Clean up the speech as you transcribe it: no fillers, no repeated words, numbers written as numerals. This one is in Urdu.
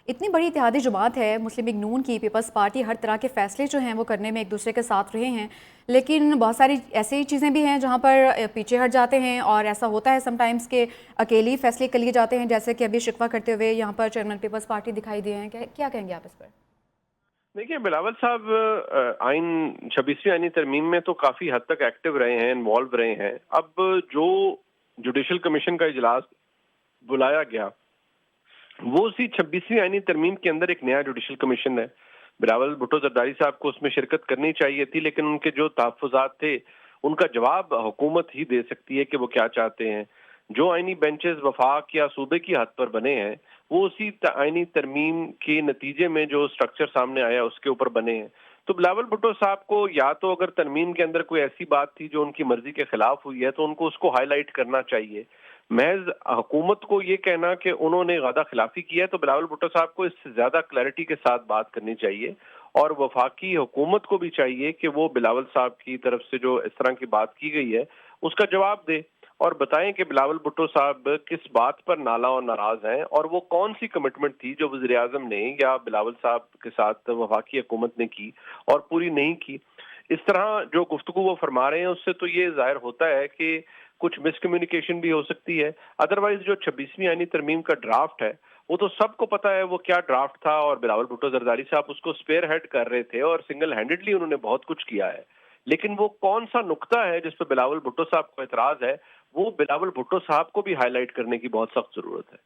اتنی بڑی اتحادی جماعت ہے مسلم لیگ نون کی، پیپلز پارٹی ہر طرح کے فیصلے جو ہیں وہ کرنے میں ایک دوسرے کے ساتھ رہے ہیں، لیکن بہت ساری ایسی چیزیں بھی ہیں جہاں پر پیچھے ہٹ جاتے ہیں، اور ایسا ہوتا ہے سم ٹائمز کہ اکیلی فیصلے کر لیے جاتے ہیں، جیسے کہ ابھی شکوہ کرتے ہوئے یہاں پر چیئرمین پیپلز پارٹی دکھائی دیے ہیں. کیا کہیں گے آپ اس پر؟ دیکھیے بلاول صاحب آئین 26ویں آئینی ترمیم میں تو کافی حد تک ایکٹیو رہے ہیں، انوالو رہے ہیں. اب جو جوڈیشل کمیشن کا اجلاس بلایا گیا وہ اسی 26ویں آئینی ترمیم کے اندر ایک نیا جوڈیشل کمیشن ہے. بلاول بھٹو زرداری صاحب کو اس میں شرکت کرنی چاہیے تھی، لیکن ان کے جو تحفظات تھے ان کا جواب حکومت ہی دے سکتی ہے کہ وہ کیا چاہتے ہیں. جو آئینی بینچز وفاق یا صوبے کی حد پر بنے ہیں وہ اسی آئینی ترمیم کے نتیجے میں جو سٹرکچر سامنے آیا اس کے اوپر بنے ہیں. تو بلاول بھٹو صاحب کو یا تو اگر ترمیم کے اندر کوئی ایسی بات تھی جو ان کی مرضی کے خلاف ہوئی ہے تو ان کو اس کو ہائی لائٹ کرنا چاہیے. محض حکومت کو یہ کہنا کہ انہوں نے غادہ خلافی کی ہے تو بلاول بھٹو صاحب کو اس سے زیادہ کلیئرٹی کے ساتھ بات کرنی چاہیے، اور وفاقی حکومت کو بھی چاہیے کہ وہ بلاول صاحب کی طرف سے جو اس طرح کی بات کی گئی ہے اس کا جواب دے اور بتائیں کہ بلاول بھٹو صاحب کس بات پر نالاں اور ناراض ہیں، اور وہ کون سی کمٹمنٹ تھی جو وزیر اعظم نے یا بلاول صاحب کے ساتھ وفاقی حکومت نے کی اور پوری نہیں کی. اس طرح جو گفتگو وہ فرما رہے ہیں اس سے تو یہ ظاہر ہوتا ہے کہ کچھ مس کمیونیکیشن بھی ہو سکتی ہے. ادروائز جو 26ویں آئینی ترمیم کا ڈرافٹ ہے وہ تو سب کو پتا ہے وہ کیا ڈرافٹ تھا، اور بلاول بھٹو زرداری صاحب اس کو اسپیئر ہیڈ کر رہے تھے اور سنگل ہینڈڈلی انہوں نے بہت کچھ کیا ہے. لیکن وہ کون سا نقطہ ہے جس پہ بلاول بھٹو صاحب کو اعتراض ہے، وہ بلاول بھٹو صاحب کو بھی ہائی لائٹ کرنے کی بہت سخت ضرورت ہے.